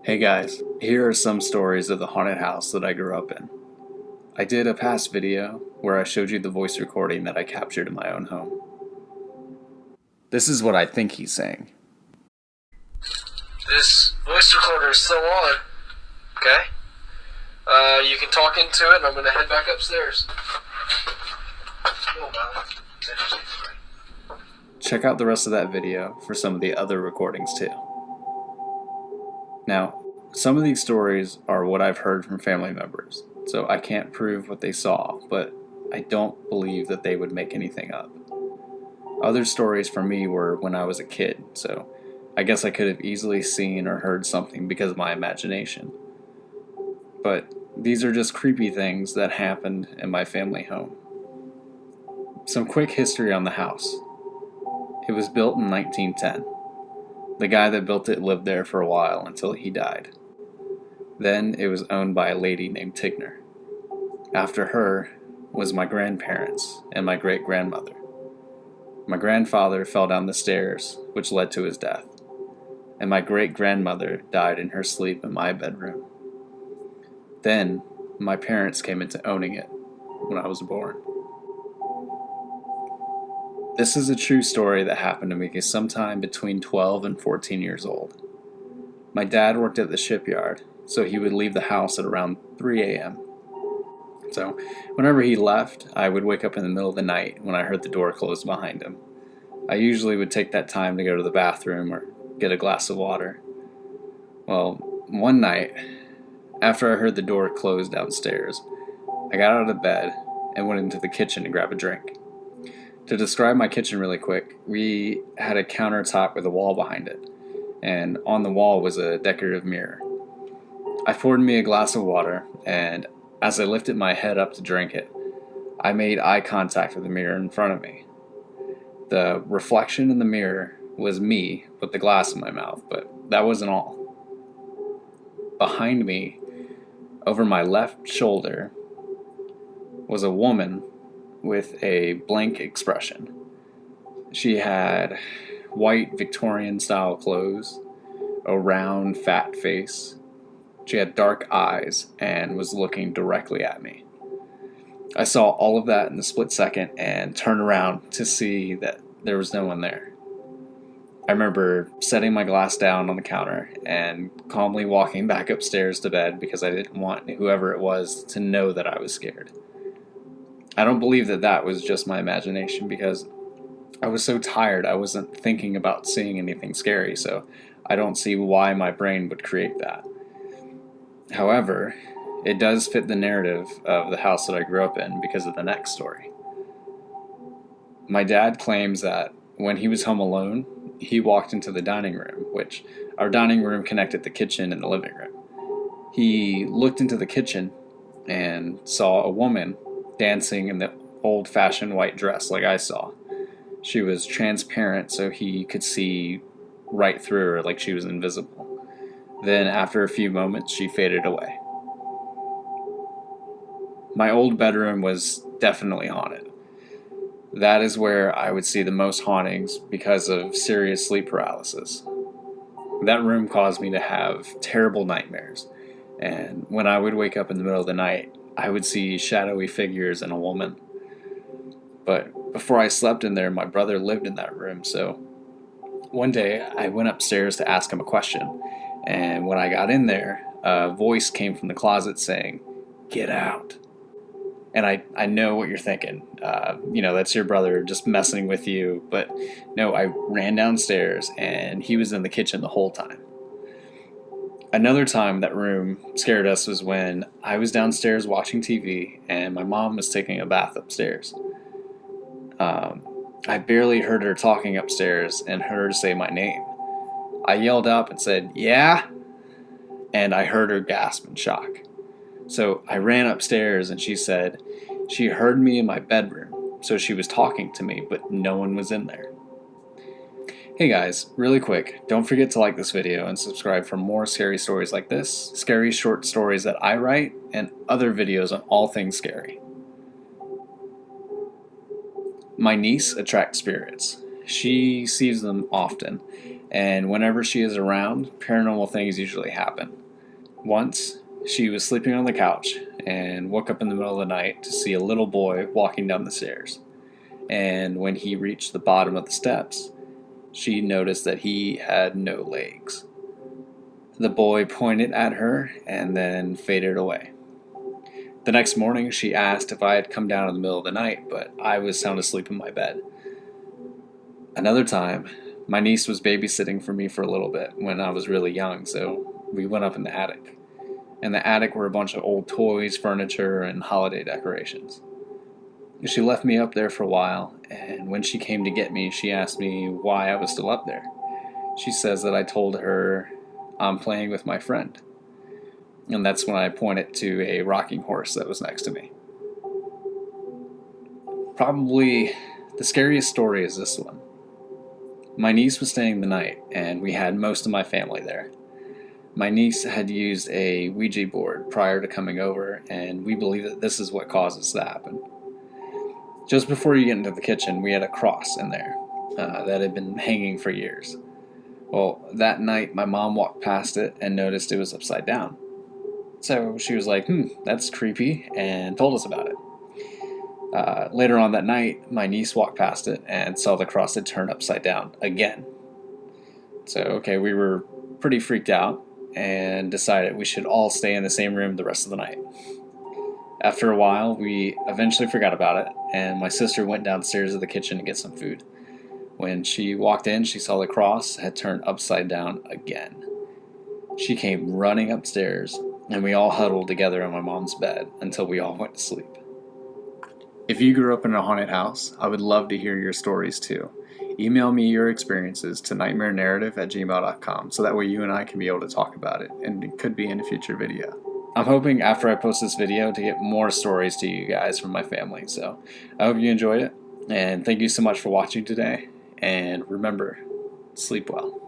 Hey guys, here are some stories of the haunted house that I grew up in. I did a past video where I showed you the voice recording that I captured in my own home. This is what I think he's saying. This voice recorder is still on. Okay? You can talk into it, and I'm gonna head back upstairs. Check out the rest of that video for some of the other recordings too. Now, some of these stories are what I've heard from family members, so I can't prove what they saw, but I don't believe that they would make anything up. Other stories for me were when I was a kid, so I guess I could have easily seen or heard something because of my imagination. But these are just creepy things that happened in my family home. Some quick history on the house. It was built in 1910. The guy that built it lived there for a while until he died. Then it was owned by a lady named Tigner. After her was my grandparents and my great-grandmother. My grandfather fell down the stairs, which led to his death. And my great-grandmother died in her sleep in my bedroom. Then my parents came into owning it when I was born. This is a true story that happened to me sometime between 12 and 14 years old. My dad worked at the shipyard, so he would leave the house at around 3 a.m. So whenever he left, I would wake up in the middle of the night when I heard the door close behind him. I usually would take that time to go to the bathroom or get a glass of water. Well, one night, after I heard the door close downstairs, I got out of bed and went into the kitchen to grab a drink. To describe my kitchen really quick, we had a countertop with a wall behind it, and on the wall was a decorative mirror. I poured me a glass of water, and as I lifted my head up to drink it, I made eye contact with the mirror in front of me. The reflection in the mirror was me with the glass in my mouth, but that wasn't all. Behind me, over my left shoulder, was a woman with a blank expression. She had white Victorian-style clothes, a round, fat face. She had dark eyes and was looking directly at me. I saw all of that in a split second and turned around to see that there was no one there. I remember setting my glass down on the counter and calmly walking back upstairs to bed because I didn't want whoever it was to know that I was scared. I don't believe that that was just my imagination because I was so tired I wasn't thinking about seeing anything scary, so I don't see why my brain would create that. However, it does fit the narrative of the house that I grew up in because of the next story. My dad claims that when he was home alone, he walked into the dining room, which our dining room connected the kitchen and the living room. He looked into the kitchen and saw a woman dancing in the old-fashioned white dress like I saw. She was transparent so he could see right through her like she was invisible. Then after a few moments she faded away. My old bedroom was definitely haunted. That is where I would see the most hauntings because of serious sleep paralysis. That room caused me to have terrible nightmares, and when I would wake up in the middle of the night, I would see shadowy figures and a woman. But before I slept in there, my brother lived in that room, so one day I went upstairs to ask him a question, and when I got in there, a voice came from the closet saying, "Get out." And I know what you're thinking. That's your brother just messing with you. But no, I ran downstairs and he was in the kitchen the whole time. Another time that room scared us was when I was downstairs watching TV and my mom was taking a bath upstairs. I barely heard her talking upstairs and heard her say my name. I yelled up and said, "Yeah?" And I heard her gasp in shock. So I ran upstairs and she said she heard me in my bedroom, so she was talking to me, but no one was in there. Hey guys, really quick, don't forget to like this video and subscribe for more scary stories like this, scary short stories that I write, and other videos on all things scary. My niece attracts spirits. She sees them often, and whenever she is around, paranormal things usually happen. Once, she was sleeping on the couch and woke up in the middle of the night to see a little boy walking down the stairs. And when he reached the bottom of the steps, she noticed that he had no legs. The boy pointed at her and then faded away. The next morning, she asked if I had come down in the middle of the night, but I was sound asleep in my bed. Another time, my niece was babysitting for me for a little bit when I was really young, so we went up in the attic. In the attic were a bunch of old toys, furniture, and holiday decorations. She left me up there for a while, and when she came to get me, she asked me why I was still up there. She says that I told her I'm playing with my friend. And that's when I pointed to a rocking horse that was next to me. Probably the scariest story is this one. My niece was staying the night, and we had most of my family there. My niece had used a Ouija board prior to coming over, and we believe that this is what caused this to happen. Just before you get into the kitchen, we had a cross in there that had been hanging for years. Well, that night, my mom walked past it and noticed it was upside down. So she was like, that's creepy, and told us about it. Later on that night, my niece walked past it and saw the cross had turned upside down again. So, okay, we were pretty freaked out and decided we should all stay in the same room the rest of the night. After a while, we eventually forgot about it, and my sister went downstairs to the kitchen to get some food. When she walked in, she saw the cross had turned upside down again. She came running upstairs, and we all huddled together on my mom's bed until we all went to sleep. If you grew up in a haunted house, I would love to hear your stories too. Email me your experiences to nightmarenarrative@gmail.com so that way you and I can be able to talk about it, and it could be in a future video. I'm hoping after I post this video to get more stories to you guys from my family, so I hope you enjoyed it, and thank you so much for watching today, and remember, sleep well.